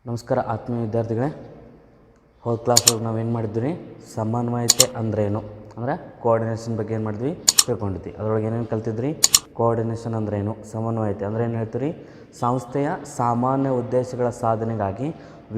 ನಮಸ್ಕಾರ ಆತ್ಮೀಯ ವಿದ್ಯಾರ್ಥಿಗಳೇ. ಹೋದ ಕ್ಲಾಸೊಳಗೆ ನಾವೇನು ಮಾಡಿದ್ವಿ, ಸಮನ್ವಯತೆ ಅಂದ್ರೇನು ಅಂದರೆ ಕೋಆರ್ಡಿನೇಷನ್ ಬಗ್ಗೆ ಏನು ಮಾಡಿದ್ವಿ ತಿಳ್ಕೊಂಡಿದ್ವಿ. ಅದರೊಳಗೆ ಏನೇನು ಕಲ್ತಿದ್ರಿ, ಕೋಆರ್ಡಿನೇಷನ್ ಅಂದ್ರೇನು, ಸಮನ್ವಯತೆ ಅಂದರೆ ಏನು ಹೇಳ್ತೀರಿ, ಸಂಸ್ಥೆಯ ಸಾಮಾನ್ಯ ಉದ್ದೇಶಗಳ ಸಾಧನೆಗಾಗಿ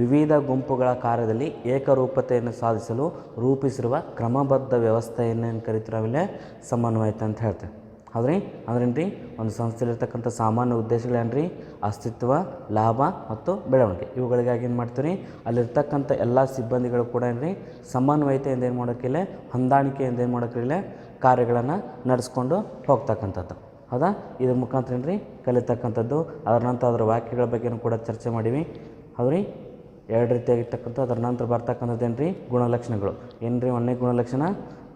ವಿವಿಧ ಗುಂಪುಗಳ ಕಾರ್ಯದಲ್ಲಿ ಏಕರೂಪತೆಯನ್ನು ಸಾಧಿಸಲು ರೂಪಿಸಿರುವ ಕ್ರಮಬದ್ಧ ವ್ಯವಸ್ಥೆಯನ್ನೇನು ಕರಿತೀವಿ ನಾವಿಲ್ಲೇ ಸಮನ್ವಯತೆ ಅಂತ ಹೇಳ್ತೇವೆ. ಹೌದ್ರಿ, ಅಂದ್ರೇನು ರೀ, ಒಂದು ಸಂಸ್ಥೆಯಲ್ಲಿರ್ತಕ್ಕಂಥ ಸಾಮಾನ್ಯ ಉದ್ದೇಶಗಳೇನು ರೀ, ಅಸ್ತಿತ್ವ, ಲಾಭ ಮತ್ತು ಬೆಳವಣಿಗೆ. ಇವುಗಳಿಗಾಗಿ ಏನು ಮಾಡ್ತೀವಿ, ಅಲ್ಲಿರ್ತಕ್ಕಂಥ ಎಲ್ಲ ಸಿಬ್ಬಂದಿಗಳು ಕೂಡ ಏನು ರೀ ಸಮನ್ವಯತೆಯಿಂದ ಏನು ಮಾಡೋಕ್ಕಿಲ್ಲ, ಹೊಂದಾಣಿಕೆಯಿಂದ ಏನು ಮಾಡೋಕ್ಕಿಲ್ಲ ಕಾರ್ಯಗಳನ್ನು ನಡೆಸ್ಕೊಂಡು ಹೋಗ್ತಕ್ಕಂಥದ್ದು. ಹೌದಾ, ಇದ್ರ ಮುಖಾಂತರ ಏನು ರೀ ಕಲಿತಕ್ಕಂಥದ್ದು. ಅದರ ನಂತರ ಅದರ ವಾಕ್ಯಗಳ ಬಗ್ಗೆಯೂ ಕೂಡ ಚರ್ಚೆ ಮಾಡೀವಿ. ಹೌದ್ರಿ, ಎರಡು ರೀತಿಯಾಗಿರ್ತಕ್ಕಂಥ ಅದರ ನಂತರ ಬರ್ತಕ್ಕಂಥದ್ದು ಏನು ರೀ ಗುಣಲಕ್ಷಣಗಳು. ಏನು ರೀ, ಒಂದನೇ ಗುಣಲಕ್ಷಣ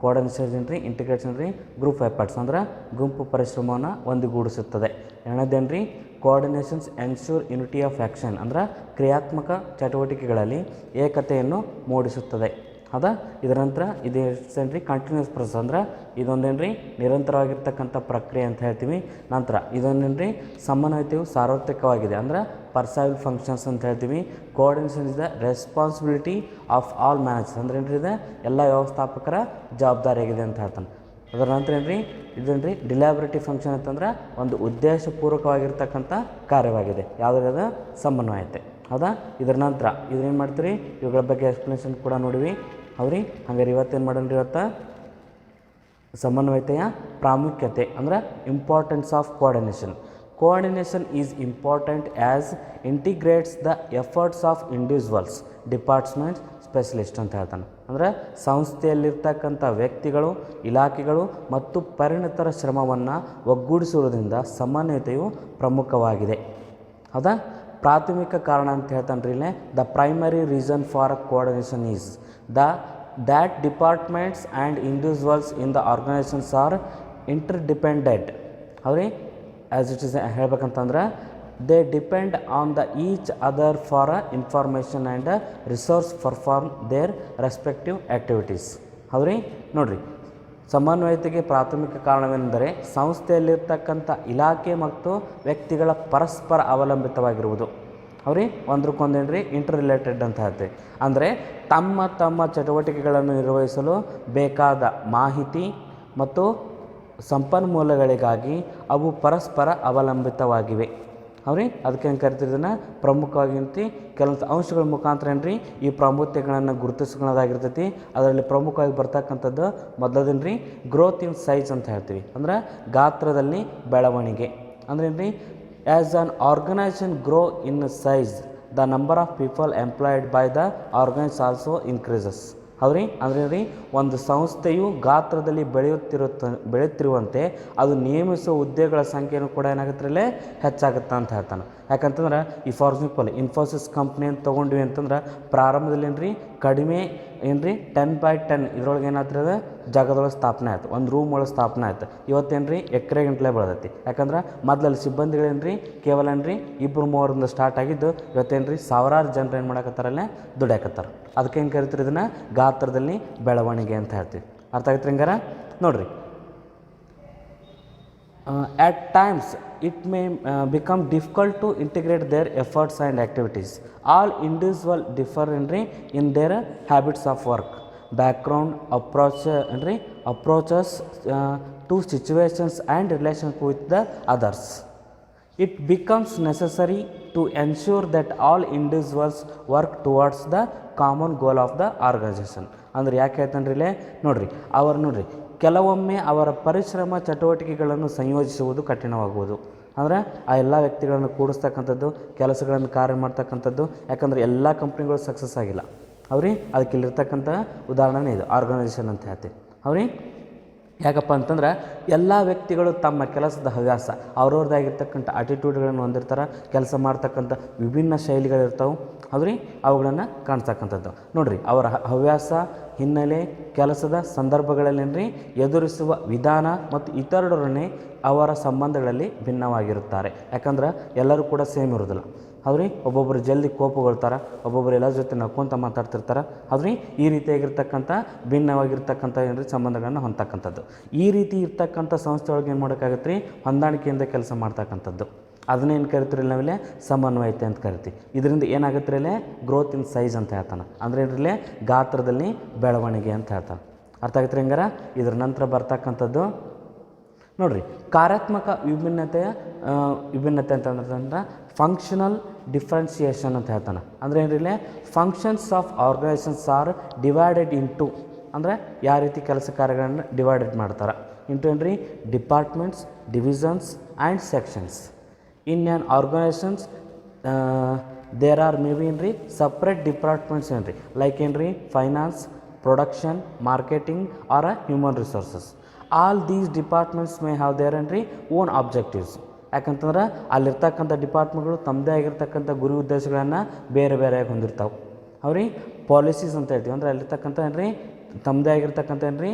ಕೋಆರ್ಡಿನೇಷನ್ ಏನು ರೀ, ಇಂಟಿಗ್ರೇಷನ್ ರೀ, ಗ್ರೂಪ್ ಎಫರ್ಟ್ಸ್ ಅಂದ್ರೆ ಗುಂಪು ಪರಿಶ್ರಮವನ್ನು ಒಂದುಗೂಡಿಸುತ್ತದೆ. ಎರಡನೇದೇನು ರೀ, ಕೋಆರ್ಡಿನೇಷನ್ಸ್ ಎನ್ಶ್ಯೂರ್ ಯುನಿಟಿ ಆಫ್ ಆ್ಯಕ್ಷನ್ ಅಂದ್ರೆ ಕ್ರಿಯಾತ್ಮಕ ಚಟುವಟಿಕೆಗಳಲ್ಲಿ ಏಕತೆಯನ್ನು ಮೂಡಿಸುತ್ತದೆ. ಹೌದಾ, ಇದರ ನಂತರ ಇದು ಏನು ರೀ ಕಂಟಿನ್ಯೂಸ್ ಪ್ರೊಸೆಸ್ ಅಂದ್ರೆ ಇದೊಂದೇನು ರೀ ನಿರಂತರವಾಗಿರ್ತಕ್ಕಂಥ ಪ್ರಕ್ರಿಯೆ ಅಂತ ಹೇಳ್ತೀವಿ. ನಂತರ ಇದೊಂದೇನು ರೀ ಸಮನ್ವಯತೆಯು ಸಾರ್ವತ್ರಿಕವಾಗಿದೆ ಅಂದ್ರೆ ಪರ್ಸೈಲ್ ಫಂಕ್ಷನ್ಸ್ ಅಂತ ಹೇಳ್ತೀವಿ. Coordination is the responsibility of all managers ಅಂದ್ರೆ ಏನು ರೀ, ಇದೆ ಎಲ್ಲ ವ್ಯವಸ್ಥಾಪಕರ ಜವಾಬ್ದಾರಿಯಾಗಿದೆ ಅಂತ ಹೇಳ್ತಾನೆ. ಅದರ ನಂತರ ಏನು ರೀ, ಇದೇನು ರೀ ಡಿಲಾಬ್ರೇಟಿವ್ ಫಂಕ್ಷನ್ ಅಂತಂದ್ರೆ ಒಂದು ಉದ್ದೇಶಪೂರ್ವಕವಾಗಿರ್ತಕ್ಕಂಥ ಕಾರ್ಯವಾಗಿದೆ. ಯಾವುದಾದ ಸಮನ್ವಯತೆ. ಹೌದಾ, ಇದರ ನಂತರ ಇದೇನು ಮಾಡ್ತೀರಿ, ಇವುಗಳ ಬಗ್ಗೆ ಎಕ್ಸ್ಪ್ಲನೇಷನ್ ಕೂಡ ನೋಡಿವಿ. ಹೌದ್ರಿ, ಹಾಗಾದ್ರೆ ಇವತ್ತೇನು ಮಾಡೋಣ, ಇವತ್ತು ಸಮನ್ವಯತೆಯ ಪ್ರಾಮುಖ್ಯತೆ ಅಂದರೆ importance of coordination. Coordination is important as integrates the efforts of individuals, departments, specialist ಅಂತ ಹೇಳ್ತಾನೆ. ಅಂದರೆ ಸಂಸ್ಥೆಯಲ್ಲಿರ್ತಕ್ಕಂಥ ವ್ಯಕ್ತಿಗಳು, ಇಲಾಖೆಗಳು ಮತ್ತು ಪರಿಣಿತರ ಶ್ರಮವನ್ನು ಒಗ್ಗೂಡಿಸುವುದರಿಂದ ಸಮನ್ವಯತೆಯು ಪ್ರಮುಖವಾಗಿದೆ. ಹೌದಾ, ಪ್ರಾಥಮಿಕ ಕಾರಣ ಅಂತ ಹೇಳ್ತಾನೆ ರೀ ಇಲ್ಲೇ, the primary reason for coordination is that departments and individuals in the organisations are interdependent. ಹೌದ್ರಿ, ಆ್ಯಸ್ ಇಟ್ ಈಸ್ ಹೇಳ್ಬೇಕಂತಂದ್ರೆ they depend on the each other for information and resource perform their respective activities. ಹೌದ್ರಿ, ನೋಡಿರಿ, ಸಮನ್ವಯತೆಗೆ ಪ್ರಾಥಮಿಕ ಕಾರಣವೆಂದರೆ ಸಂಸ್ಥೆಯಲ್ಲಿರ್ತಕ್ಕಂಥ ಇಲಾಖೆ ಮತ್ತು ವ್ಯಕ್ತಿಗಳ ಪರಸ್ಪರ ಅವಲಂಬಿತವಾಗಿರುವುದು. ಅವ್ರಿ ಒಂದ್ರಕ್ಕೊಂದೇನು ರೀ ಇಂಟರ್ ರಿಲೇಟೆಡ್ ಅಂತ ಹೇಳ್ತೀವಿ. ಅಂದರೆ ತಮ್ಮ ತಮ್ಮ ಚಟುವಟಿಕೆಗಳನ್ನು ನಿರ್ವಹಿಸಲು ಬೇಕಾದ ಮಾಹಿತಿ ಮತ್ತು ಸಂಪನ್ಮೂಲಗಳಿಗಾಗಿ ಅವು ಪರಸ್ಪರ ಅವಲಂಬಿತವಾಗಿವೆ. ಅವ್ರಿ ಅದಕ್ಕೆ ಏನು ಕರಿತಿದ್ದನ್ನು ಪ್ರಮುಖವಾಗಿ ಕೆಲವೊಂದು ಅಂಶಗಳ ಮುಖಾಂತರ ಏನು ರೀ ಈ ಪ್ರಾಮುಖ್ಯತೆಗಳನ್ನು ಗುರುತಿಸ್ಕೊಳ್ಳೋದಾಗಿರ್ತೈತಿ. ಅದರಲ್ಲಿ ಪ್ರಮುಖವಾಗಿ ಬರ್ತಕ್ಕಂಥದ್ದು ಮೊದಲದೇನು ರೀ ಗ್ರೋತ್ ಇನ್ ಸೈಜ್ ಅಂತ ಹೇಳ್ತೀವಿ. ಅಂದ್ರೆ ಗಾತ್ರದಲ್ಲಿ ಬೆಳವಣಿಗೆ ಅಂದ್ರೆ ಏನು ರೀ, as an organisation grow in size the number of people employed by the organise also increases. ಹೌದ್ರಿ, ಅಂದ್ರೆ ರೀ ಒಂದು ಸಂಸ್ಥೆಯು ಗಾತ್ರದಲ್ಲಿ ಬೆಳೆಯುತ್ತಿರುವಂತೆ ಅದು ನೇಮಿಸುವ ಹುದ್ದೆಗಳ ಸಂಖ್ಯೆಯೂ ಕೂಡ ಏನಾಗುತ್ತರಲ್ಲೇ ಹೆಚ್ಚಾಗುತ್ತೆ ಅಂತ ಹೇಳ್ತಾನೆ. ಯಾಕಂತಂದ್ರೆ ಈ ಫಾರ್ ಎಕ್ಸಾಂಪಲ್ ಇನ್ಫೋಸಿಸ್ ಕಂಪ್ನಿ ಅಂತ ತೊಗೊಂಡ್ವಿ ಅಂತಂದ್ರೆ ಪ್ರಾರಂಭದಲ್ಲಿ ಏನು ರೀ ಕಡಿಮೆ ಏನು ರೀ 10x10 ಇದ್ರೊಳಗೆ ಏನಾಗ್ತದೆ ಜಾಗದೊಳಗೆ ಸ್ಥಾಪನೆ ಆಯ್ತು, ಒಂದು ರೂಮ್ ಒಳಗೆ ಸ್ಥಾಪನೆ ಆಯ್ತು. ಇವತ್ತೇನು ರೀ ಎಕರೆ ಗಂಟಲೆ ಬೆಳೆದೈತಿ. ಯಾಕಂದ್ರೆ ಮೊದಲಲ್ಲಿ ಸಿಬ್ಬಂದಿಗಳೇನು ರೀ ಕೇವಲ ಏನು ರೀ 2-3ರಿಂದ ಸ್ಟಾರ್ಟ್ ಆಗಿದ್ದು ಇವತ್ತೇನು ರೀ ಸಾವಿರಾರು ಜನರು ಏನು ಮಾಡಕತ್ತಾರಲ್ಲೇ ದುಡ್ಯಾಕತ್ತಾರ. ಅದಕ್ಕೆ ಏನು ಕರಿತೀರಿ ಇದನ್ನು ಗಾತ್ರದಲ್ಲಿ ಬೆಳವಣಿಗೆ ಅಂತ ಹೇಳ್ತೀವಿ. ಅರ್ಥ ಆಗತ್ತೆ ಹಂಗಾರ ನೋಡಿರಿ. At times it may become difficult to integrate their efforts and activities. All individuals differ in their habits of work, background, approaches to situations and relations with the others. It becomes necessary to ensure that all individuals work towards the common goal of the organization. ಅಂದ್ರೆ ಯಾಕೆ ಹೇಳ್ತಾನೆ ಇಲ್ಲೇ ನೋಡಿರಿ, ಅವರು ನೋಡಿರಿ ಕೆಲವೊಮ್ಮೆ ಅವರ ಪರಿಶ್ರಮ ಚಟುವಟಿಕೆಗಳನ್ನು ಸಂಯೋಜಿಸುವುದು ಕಠಿಣವಾಗುವುದು. ಅಂದರೆ ಆ ಎಲ್ಲ ವ್ಯಕ್ತಿಗಳನ್ನು ಕೂಡಿಸ್ತಕ್ಕಂಥದ್ದು, ಕೆಲಸಗಳನ್ನು ಕಾರ್ಯ ಮಾಡ್ತಕ್ಕಂಥದ್ದು. ಯಾಕಂದರೆ ಎಲ್ಲ ಕಂಪ್ನಿಗಳು ಸಕ್ಸಸ್ ಆಗಿಲ್ಲ. ಅವ್ರಿ ಅದಕ್ಕೆ ಇಲ್ಲಿರ್ತಕ್ಕಂಥ ಉದಾಹರಣೆ ಇದು ಆರ್ಗನೈಸೇಷನ್ ಅಂತ ಹೇಳ್ತೀವಿ. ಅವ್ರಿ ಯಾಕಪ್ಪ ಅಂತಂದ್ರೆ ಎಲ್ಲ ವ್ಯಕ್ತಿಗಳು ತಮ್ಮ ಕೆಲಸದ ಹವ್ಯಾಸ ಅವ್ರವ್ರದ್ದಾಗಿರ್ತಕ್ಕಂಥ ಆಟಿಟ್ಯೂಡ್ಗಳನ್ನು ಹೊಂದಿರ್ತಾರೆ, ಕೆಲಸ ಮಾಡ್ತಕ್ಕಂಥ ವಿಭಿನ್ನ ಶೈಲಿಗಳಿರ್ತಾವೆ. ಅವ್ರಿ ಅವುಗಳನ್ನು ಕಾಣಿಸ್ತಕ್ಕಂಥದ್ದು ನೋಡಿರಿ, ಅವರ ಹವ್ಯಾಸ, ಹಿನ್ನೆಲೆ, ಕೆಲಸದ ಸಂದರ್ಭಗಳಲ್ಲೇನ್ರಿ ಎದುರಿಸುವ ವಿಧಾನ ಮತ್ತು ಇತರರೊಡನೆ ಅವರ ಸಂಬಂಧಗಳಲ್ಲಿ ಭಿನ್ನವಾಗಿರುತ್ತಾರೆ. ಯಾಕಂದ್ರೆ ಎಲ್ಲರೂ ಕೂಡ ಸೇಮ್ ಇರೋದಿಲ್ಲ. ಹೌದ್ರಿ, ಒಬ್ಬೊಬ್ಬರು ಜಲ್ದಿ ಕೋಪಗೊಳ್ತಾರೆ, ಒಬ್ಬೊಬ್ಬರು ಎಲ್ಲರ ಜೊತೆ ನಕ್ಕೊಂತ ಮಾತಾಡ್ತಿರ್ತಾರೆ. ಹೌದ್ರಿ, ಈ ರೀತಿಯಾಗಿರ್ತಕ್ಕಂಥ ಭಿನ್ನವಾಗಿರ್ತಕ್ಕಂಥ ಏನ್ರಿ ಸಂಬಂಧಗಳನ್ನು ಹೊಂದತಕ್ಕಂಥದ್ದು. ಈ ರೀತಿ ಇರ್ತಕ್ಕಂಥ ಸಂಸ್ಥೆ ಒಳಗೆ ಏನು ಮಾಡೋಕ್ಕಾಗತ್ತೆ ರೀ, ಹೊಂದಾಣಿಕೆಯಿಂದ ಕೆಲಸ ಮಾಡ್ತಕ್ಕಂಥದ್ದು. ಅದನ್ನೇನು ಕರಿತೀರಿ ನಾವಿಲ್ಲೇ ಸಮನ್ವಯತೆ ಅಂತ ಕರಿತೀವಿ. ಇದರಿಂದ ಏನಾಗುತ್ತೆ ಇಲ್ಲೇ ಗ್ರೋತ್ ಇನ್ ಸೈಜ್ ಅಂತ ಹೇಳ್ತಾನೆ. ಅಂದರೆ ಏನ್ರಿಲ್ಲೇ ಗಾತ್ರದಲ್ಲಿ ಬೆಳವಣಿಗೆ ಅಂತ ಹೇಳ್ತಾನೆ. ಅರ್ಥ ಆಗತ್ತೆ ರೀ ಹಂಗಾರ. ಇದರ ನಂತರ ಬರ್ತಕ್ಕಂಥದ್ದು ನೋಡಿರಿ, ಕಾರ್ಯಾತ್ಮಕ ವಿಭಿನ್ನತೆ ಅಂತಂದ್ರೆ ಫಂಕ್ಷನಲ್ ಡಿಫ್ರೆನ್ಸಿಯೇಷನ್ ಅಂತ ಹೇಳ್ತಾನೆ. ಅಂದರೆ ಏನ್ರಿಲ್ಲೇ functions of organisations are divided into, ಅಂದರೆ ಯಾವ ರೀತಿ ಕೆಲಸ ಕಾರ್ಯಗಳನ್ನು ಡಿವೈಡೆಡ್ ಮಾಡ್ತಾರೆ ಇಂಟು ಏನ್ರಿ departments, divisions and sections. In an organisations there are may be ಏನ್ರಿ ಸಪ್ರೇಟ್ ಡಿಪಾರ್ಟ್ಮೆಂಟ್ಸ್ ಏನ್ರಿ ಲೈಕ್ ಏನ್ರಿ finance, production, marketing or human resources. All these departments may have their ಏನ್ರಿ ಓನ್ ಆಬ್ಜೆಕ್ಟಿವ್ಸ್. ಯಾಕಂತಂದ್ರೆ ಅಲ್ಲಿರ್ತಕ್ಕಂಥ ಡಿಪಾರ್ಟ್ಮೆಂಟ್ಗಳು ತಮ್ಮದೇ ಆಗಿರ್ತಕ್ಕಂಥ ಗುರಿ ಉದ್ದೇಶಗಳನ್ನು ಬೇರೆ ಬೇರೆಯಾಗಿ ಹೊಂದಿರ್ತಾವೆ. ಅವ್ರಿ ಪಾಲಿಸೀಸ್ ಅಂತ ಹೇಳ್ತೀವಿ. ಅಂದರೆ ಅಲ್ಲಿರ್ತಕ್ಕಂಥ ಏನ್ರಿ ತಮ್ಮದೇ ಆಗಿರ್ತಕ್ಕಂಥ ಏನ್ರಿ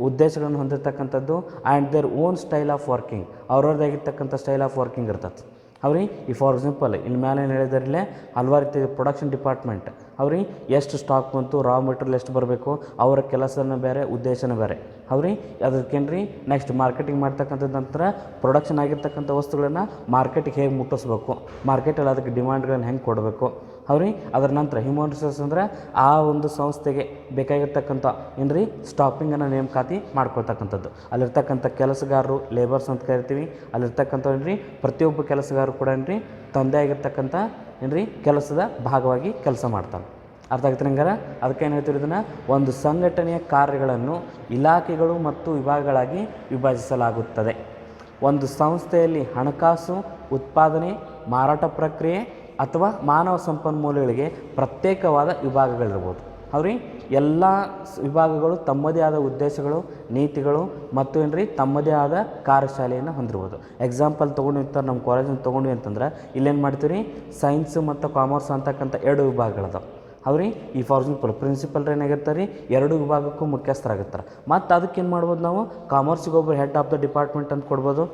ಉದ್ದೇಶಗಳನ್ನು ಹೊಂದಿರತಕ್ಕಂಥದ್ದು and their own style of working, ಅವ್ರವ್ರದ್ದು ಆಗಿರ್ತಕ್ಕಂಥ ಸ್ಟೈಲ್ ಆಫ್ ವರ್ಕಿಂಗ್ ಇರ್ತದೆ. ಅವ್ರಿ ಈ ಫಾರ್ ಎಕ್ಸಾಂಪಲ್ ಇಲ್ಲಿ ಮೇಲೆ ಏನು ಹೇಳಿದಾರಿಲ್ಲೇ ಹಲವಾರು ರೀತಿ ಪ್ರೊಡಕ್ಷನ್ ಡಿಪಾರ್ಟ್ಮೆಂಟ್ ಅವ್ರಿ ಎಷ್ಟು ಸ್ಟಾಕ್ ಬಂತು, ರಾ ಮೆಟೀರಿಯಲ್ ಎಷ್ಟು ಬರಬೇಕು, ಅವರ ಕೆಲಸನ ಬೇರೆ, ಉದ್ದೇಶನ ಬೇರೆ. ಅವ್ರಿ ಅದಕ್ಕೇನ್ರಿ ನೆಕ್ಸ್ಟ್ ಮಾರ್ಕೆಟಿಂಗ್ ಮಾಡ್ತಕ್ಕಂಥದ್ದು ನಂತರ ಪ್ರೊಡಕ್ಷನ್ ಆಗಿರ್ತಕ್ಕಂಥ ವಸ್ತುಗಳನ್ನು ಮಾರ್ಕೆಟಿಗೆ ಹೇಗೆ ಮುಟ್ಟಿಸ್ಬೇಕು, ಮಾರ್ಕೆಟಲ್ಲಿ ಅದಕ್ಕೆ ಡಿಮಾಂಡ್ಗಳನ್ನು ಹೆಂಗೆ ಕೊಡಬೇಕು. ಅವ್ರಿ ಅದರ ನಂತರ ಹ್ಯೂಮನ್ ರಿಸೋರ್ಸ್ ಅಂದರೆ ಆ ಒಂದು ಸಂಸ್ಥೆಗೆ ಬೇಕಾಗಿರ್ತಕ್ಕಂಥ ಏನ್ರಿ ಸ್ಟಾಫಿಂಗನ್ನು ನೇಮಕಾತಿ ಮಾಡ್ಕೊಳ್ತಕ್ಕಂಥದ್ದು. ಅಲ್ಲಿರ್ತಕ್ಕಂಥ ಕೆಲಸಗಾರರು ಲೇಬರ್ಸ್ ಅಂತ ಕರಿತೀವಿ. ಅಲ್ಲಿರ್ತಕ್ಕಂಥ ಏನ್ರಿ ಪ್ರತಿಯೊಬ್ಬ ಕೆಲಸಗಾರರು ಕೂಡ ಏನ್ರಿ ತಂದೆ ಆಗಿರ್ತಕ್ಕಂಥ ಏನ್ರಿ ಕೆಲಸದ ಭಾಗವಾಗಿ ಕೆಲಸ ಮಾಡ್ತಾರೆ. ಅರ್ಥ ಆಗುತ್ತೆ ಹಂಗಾರ. ಅದಕ್ಕೆ ಏನು ಹೇಳ್ತೀವಿ, ಇದನ್ನು ಒಂದು ಸಂಘಟನೆಯ ಕಾರ್ಯಗಳನ್ನು ಇಲಾಖೆಗಳು ಮತ್ತು ವಿಭಾಗಗಳಾಗಿ ವಿಭಜಿಸಲಾಗುತ್ತದೆ. ಒಂದು ಸಂಸ್ಥೆಯಲ್ಲಿ ಹಣಕಾಸು, ಉತ್ಪಾದನೆ, ಮಾರಾಟ ಪ್ರಕ್ರಿಯೆ ಅಥವಾ ಮಾನವ ಸಂಪನ್ಮೂಲಗಳಿಗೆ ಪ್ರತ್ಯೇಕವಾದ ವಿಭಾಗಗಳಿರ್ಬೋದು. ಅವ್ರಿ ಎಲ್ಲ ವಿಭಾಗಗಳು ತಮ್ಮದೇ ಆದ ಉದ್ದೇಶಗಳು, ನೀತಿಗಳು ಮತ್ತು ಏನ್ರಿ ತಮ್ಮದೇ ಆದ ಕಾರ್ಯಶಾಲೆಯನ್ನು ಹೊಂದಿರ್ಬೋದು. ಎಕ್ಸಾಂಪಲ್ ತೊಗೊಂಡಿರ್ತಾರೆ ನಮ್ಮ ಕಾಲೇಜನ್ನು ತೊಗೊಂಡ್ವಿ ಅಂತಂದ್ರೆ ಇಲ್ಲೇನು ಮಾಡ್ತೀವಿ, ಸೈನ್ಸು ಮತ್ತು ಕಾಮರ್ಸ್ ಅಂತಕ್ಕಂಥ 2 ವಿಭಾಗಗಳದಾವೆ. ಅವ್ರಿ ಈ ಫಾರ್ ಎಕ್ಸಾಂಪಲ್ ಪ್ರಿನ್ಸಿಪಲ್ ಏನಾಗಿರ್ತಾರೆ ರೀ 2 ವಿಭಾಗಕ್ಕೂ ಮುಖ್ಯಸ್ಥರಾಗಿರ್ತಾರೆ. ಮತ್ತು ಅದಕ್ಕೆ ಏನು ಮಾಡ್ಬೋದು, ನಾವು ಕಾಮರ್ಸಿಗೆ ಒಬ್ಬರು ಹೆಡ್ ಆಫ್ ದ ಡಿಪಾರ್ಟ್ಮೆಂಟ್ ಅಂತ ಕೊಡ್ಬೋದು,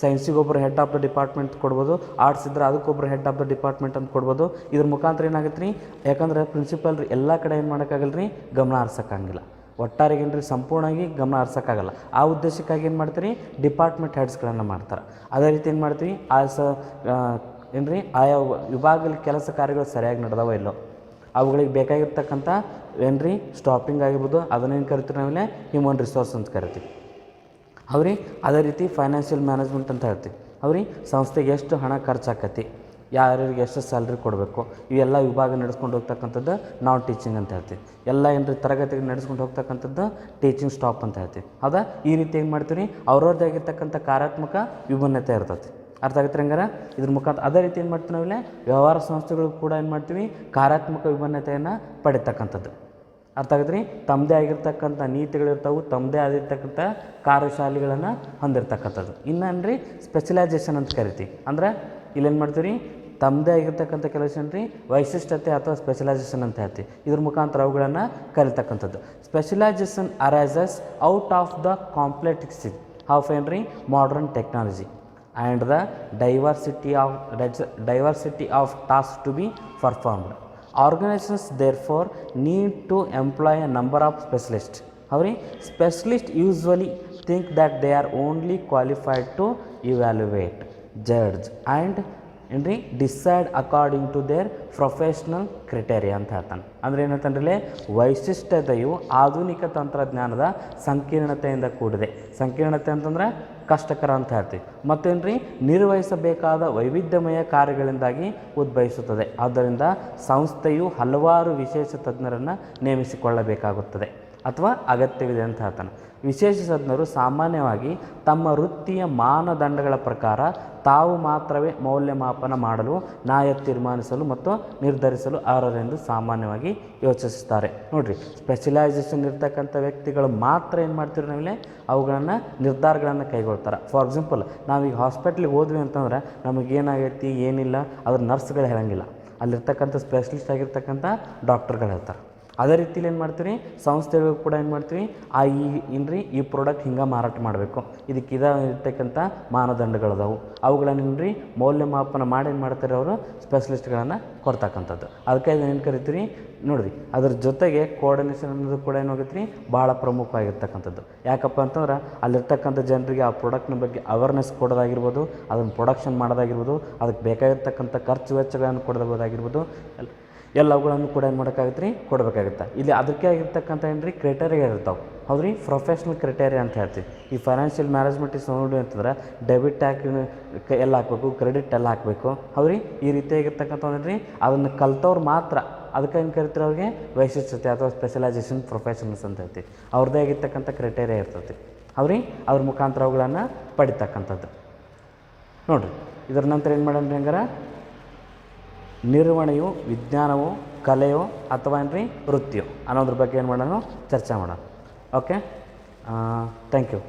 ಸೈನ್ಸಿಗೆ ಒಬ್ಬರು ಹೆಡ್ ಆಫ್ ದ ಡಿಪಾರ್ಟ್ಮೆಂಟ್ ಕೊಡ್ಬೋದು, ಆರ್ಟ್ಸ್ ಇದ್ದರೆ ಅದಕ್ಕೊಬ್ಬರು ಹೆಡ್ ಆಫ್ ದ ಡಿಪಾರ್ಟ್ಮೆಂಟ್ ಅಂತ ಕೊಡ್ಬೋದು. ಇದ್ರ ಮುಖಾಂತರ ಏನಾಗುತ್ತೆ ರೀ, ಯಾಕಂದ್ರೆ ಪ್ರಿನ್ಸಿಪಲ್ ರೀ ಎಲ್ಲ ಕಡೆ ಏನು ಮಾಡೋಕ್ಕಾಗಲ್ಲ ರೀ, ಗಮನ ಹರ್ಸೋಕ್ಕಾಗಿಲ್ಲ. ಒಟ್ಟಾರೆಗೇನು ರೀ ಸಂಪೂರ್ಣವಾಗಿ ಗಮನ ಹರ್ಸೋಕ್ಕಾಗಲ್ಲ. ಆ ಉದ್ದೇಶಕ್ಕಾಗಿ ಏನು ಮಾಡ್ತೀರಿ, ಡಿಪಾರ್ಟ್ಮೆಂಟ್ ಹೆಡ್ಸ್ಗಳನ್ನು ಮಾಡ್ತಾರೆ. ಅದೇ ರೀತಿ ಏನು ಮಾಡ್ತೀವಿ, ಏನು ರೀ ಆಯಾ ವಿಭಾಗದಲ್ಲಿ ಕೆಲಸ ಕಾರ್ಯಗಳು ಸರಿಯಾಗಿ ನಡೆದವ ಇಲ್ಲೋ ಅವುಗಳಿಗೆ ಬೇಕಾಗಿರ್ತಕ್ಕಂಥ ಏನು ರೀ ಸ್ಟಾಪಿಂಗ್ ಆಗಿರ್ಬೋದು, ಅದನ್ನೇನು ಕರಿತೀವಿ ನಾವಿಲ್ಲೇ ಹ್ಯೂಮನ್ ರಿಸೋರ್ಸ್ ಅಂತ ಕರಿತೀವಿ. ಅವ್ರಿ ಅದೇ ರೀತಿ ಫೈನಾನ್ಷಿಯಲ್ ಮ್ಯಾನೇಜ್ಮೆಂಟ್ ಅಂತ ಹೇಳ್ತೀವಿ. ಅವ್ರಿ ಸಂಸ್ಥೆಗೆ ಎಷ್ಟು ಹಣ ಖರ್ಚಾಕತಿ, ಯಾರ್ಯಾರಿಗೆ ಎಷ್ಟು ಸ್ಯಾಲ್ರಿ ಕೊಡಬೇಕು, ಇವೆಲ್ಲ ವಿಭಾಗ ನಡೆಸ್ಕೊಂಡು ಹೋಗ್ತಕ್ಕಂಥದ್ದು ನಾವು ಟೀಚಿಂಗ್ ಅಂತ ಹೇಳ್ತೀವಿ. ಎಲ್ಲ ಏನು ರೀ ತರಗತಿಗೆ ನಡೆಸ್ಕೊಂಡು ಹೋಗ್ತಕ್ಕಂಥದ್ದು ಟೀಚಿಂಗ್ ಸ್ಟಾಪ್ ಅಂತ ಹೇಳ್ತೀವಿ. ಹೌದಾ. ಈ ರೀತಿ ಏನು ಮಾಡ್ತೀವಿ, ಅವ್ರವ್ರದ್ದೇ ಆಗಿರ್ತಕ್ಕಂಥ ಕಾರ್ಯಾತ್ಮಕ ವಿಭಿನ್ನತೆ ಇರ್ತೈತಿ. ಅರ್ಥ ಆಗುತ್ತೆ ಹಂಗಾರ. ಇದ್ರ ಮುಖಾಂತರ ಅದೇ ರೀತಿ ಏನು ಮಾಡ್ತೀವಿ ನಾವಿಲ್ಲೇ ವ್ಯವಹಾರ ಸಂಸ್ಥೆಗಳು ಕೂಡ ಏನು ಮಾಡ್ತೀವಿ, ಕಾರ್ಯಾತ್ಮಕ ವಿಭಿನ್ನತೆಯನ್ನು ಪಡಿತಕ್ಕಂಥದ್ದು. ಅರ್ಥ ಆಗುತ್ತೆ ರೀ. ತಮ್ಮದೇ ಆಗಿರ್ತಕ್ಕಂಥ ನೀತಿಗಳಿರ್ತಾವೆ, ತಮ್ಮದೇ ಆಗಿರ್ತಕ್ಕಂಥ ಕಾರ್ಯಶಾಲೆಗಳನ್ನು ಹೊಂದಿರ್ತಕ್ಕಂಥದ್ದು. ಇನ್ನೇನು ರೀ ಸ್ಪೆಷಲೈಸೇಷನ್ ಅಂತ ಕರಿತೀವಿ. ಅಂದ್ರೆ ಇಲ್ಲೇನು ಮಾಡ್ತೀವಿ ರೀ, ತಮ್ಮದೇ ಆಗಿರ್ತಕ್ಕಂಥ ಕೆಲಸ ರೀ ವೈಶಿಷ್ಟ್ಯತೆ ಅಥವಾ ಸ್ಪೆಷಲೈಸೇಷನ್ ಅಂತ ಹೇಳ್ತೀವಿ. ಇದ್ರ ಮುಖಾಂತರ ಅವುಗಳನ್ನು ಕಲಿತಕ್ಕಂಥದ್ದು. Specialisation arises out of the complexity of ಏನು ರೀ modern technology and the diversity of tasks to be performed. Organizations therefore need to employ a number of specialists. However, specialists usually think that they are only qualified to evaluate, judge and decide according to their professional criteria ಅಂತ ಹೇಳ್ತಾನೆ. ಅಂದರೆ ಏನಂತಂದ್ರೆ ವೈಶಿಷ್ಟ್ಯತೆಯು ಆಧುನಿಕ ತಂತ್ರಜ್ಞಾನದ ಸಂಕೀರ್ಣತೆಯಿಂದ ಕೂಡಿದೆ. ಸಂಕೀರ್ಣತೆ ಅಂತಂದರೆ ಕಷ್ಟಕರ ಅಂತ ಹೇಳ್ತೀವಿ. ಮತ್ತೇನು ರೀ ನಿರ್ವಹಿಸಬೇಕಾದ ವೈವಿಧ್ಯಮಯ ಕಾರ್ಯಗಳಿಂದಾಗಿ ಉದ್ಭವಿಸುತ್ತದೆ. ಆದ್ದರಿಂದ ಸಂಸ್ಥೆಯು ಹಲವಾರು ವಿಶೇಷ ತಜ್ಞರನ್ನು ನೇಮಿಸಿಕೊಳ್ಳಬೇಕಾಗುತ್ತದೆ ಅಥವಾ ಅಗತ್ಯವಿದೆ ಅಂತ ಹೇಳ್ತಾನೆ. ವಿಶೇಷ ತಜ್ಞರು ಸಾಮಾನ್ಯವಾಗಿ ತಮ್ಮ ವೃತ್ತಿಯ ಮಾನದಂಡಗಳ ಪ್ರಕಾರ ತಾವು ಮಾತ್ರವೇ ಮೌಲ್ಯಮಾಪನ ಮಾಡಲು, ನ್ಯಾಯ ತೀರ್ಮಾನಿಸಲು ಮತ್ತು ನಿರ್ಧರಿಸಲು ಅರ್ಹರೆಂದು ಸಾಮಾನ್ಯವಾಗಿ ಯೋಚಿಸುತ್ತಾರೆ. ನೋಡಿರಿ, ಸ್ಪೆಷಲೈಸೇಷನ್ ಇರ್ತಕ್ಕಂಥ ವ್ಯಕ್ತಿಗಳು ಮಾತ್ರ ಏನು ಮಾಡ್ತೀವಿ ನಾವಿಲ್ಲಿ ಅವುಗಳನ್ನು ನಿರ್ಧಾರಗಳನ್ನು ಕೈಗೊಳ್ತಾರೆ. ಫಾರ್ ಎಕ್ಸಾಂಪಲ್ ನಾವೀಗ ಹಾಸ್ಪಿಟ್ಲಿಗೆ ಹೋದ್ವಿ ಅಂತಂದ್ರೆ ನಮಗೇನಾಗೈತಿ ಏನಿಲ್ಲ ಅದ್ರ ನರ್ಸ್ಗಳು ಹೇಳಂಗಿಲ್ಲ, ಅಲ್ಲಿರ್ತಕ್ಕಂಥ ಸ್ಪೆಷಲಿಸ್ಟ್ ಆಗಿರ್ತಕ್ಕಂಥ ಡಾಕ್ಟರ್ಗಳು ಹೇಳ್ತಾರೆ. ಅದೇ ರೀತಿಲಿ ಏನು ಮಾಡ್ತೀವಿ ಸಂಸ್ಥೆಗಳು ಕೂಡ ಏನು ಮಾಡ್ತೀವಿ ಈ ಪ್ರಾಡಕ್ಟ್ ಹಿಂಗೆ ಮಾರಾಟ ಮಾಡಬೇಕು, ಇದಕ್ಕೆ ಇರ್ತಕ್ಕಂಥ ಮಾನದಂಡಗಳದಾವು, ಅವುಗಳನ್ನೇನು ಮೌಲ್ಯಮಾಪನ ಮಾಡಿ ಏನು ಮಾಡ್ತಾರೆ ಅವರು ಸ್ಪೆಷಲಿಸ್ಟ್ಗಳನ್ನು ಕೊಡ್ತಕ್ಕಂಥದ್ದು. ಅದಕ್ಕೆ ಏನು ಕರಿತೀವಿ ನೋಡಿರಿ. ಅದ್ರ ಜೊತೆಗೆ ಕೋಆರ್ಡಿನೇಷನ್ ಅನ್ನೋದು ಕೂಡ ಏನಾಗುತ್ತೆ ಭಾಳ ಪ್ರಮುಖವಾಗಿರ್ತಕ್ಕಂಥದ್ದು. ಯಾಕಪ್ಪ ಅಂತಂದ್ರೆ ಅಲ್ಲಿರ್ತಕ್ಕಂಥ ಜನರಿಗೆ ಆ ಪ್ರಾಡಕ್ಟ್ನ ಬಗ್ಗೆ ಅವೇರ್ನೆಸ್ ಕೊಡೋದಾಗಿರ್ಬೋದು, ಅದನ್ನು ಪ್ರೊಡಕ್ಷನ್ ಮಾಡೋದಾಗಿರ್ಬೋದು, ಅದಕ್ಕೆ ಬೇಕಾಗಿರ್ತಕ್ಕಂಥ ಖರ್ಚು ವೆಚ್ಚಗಳನ್ನು ಕೊಡೋದಾಗಿರ್ಬೋದು, ಎಲ್ಲವುಗಳನ್ನು ಕೂಡ ಏನು ಮಾಡೋಕ್ಕಾಗತ್ತೆ ಕೊಡಬೇಕಾಗುತ್ತೆ. ಇಲ್ಲಿ ಅದಕ್ಕೆ ಆಗಿರ್ತಕ್ಕಂಥ ಕ್ರೈಟೇರಿಯಾ ಇರ್ತಾವೆ. ಹೌದ್ರಿ, ಪ್ರೊಫೆಷ್ನಲ್ ಕ್ರೈಟೇರಿಯಾ ಅಂತ ಹೇಳ್ತೀವಿ. ಈ ಫೈನಾನ್ಷಿಯಲ್ ಮ್ಯಾನೇಜ್ಮೆಂಟ್ ನೋಡಿ ಅಂತಂದ್ರೆ ಡೆಬಿಟ್ ಎಲ್ಲ ಹಾಕಬೇಕು, ಕ್ರೆಡಿಟ್ ಎಲ್ಲ ಹಾಕಬೇಕು. ಹೌದ್ರಿ, ಈ ರೀತಿಯಾಗಿರ್ತಕ್ಕಂಥವ್ರಿ ಅದನ್ನು ಕಲ್ತವ್ರು ಮಾತ್ರ ಅದಕ್ಕೆ ಏನು ಕರಿತಾರೆ ಅವ್ರಿಗೆ ವೈಶಿಷ್ಟ್ಯತೆ ಅಥವಾ ಸ್ಪೆಷಲೈಸೇಷನ್ ಪ್ರೊಫೆಷನಲ್ಸ್ ಅಂತ ಹೇಳ್ತೀವಿ. ಅವ್ರದ್ದೇ ಆಗಿರ್ತಕ್ಕಂಥ ಕ್ರೈಟೇರಿಯಾ ಇರ್ತೈತಿ. ಹೌದ್ರಿ, ಅದ್ರ ಮುಖಾಂತರ ಅವುಗಳನ್ನು ಪಡಿತಕ್ಕಂಥದ್ದು ನೋಡಿರಿ. ಇದರ ನಂತರ ಏನು ಮಾಡೋಣ ಹಂಗಾರೆ, ನಿರ್ವಹಣೆಯು ವಿಜ್ಞಾನವೋ ಕಲೆಯೋ ಅಥವಾ ವೃತ್ತಿಯೋ ಅನ್ನೋದ್ರ ಬಗ್ಗೆ ಏನು ಮಾಡೋಣ ಚರ್ಚೆ ಮಾಡೋಣ. Okay, thank you.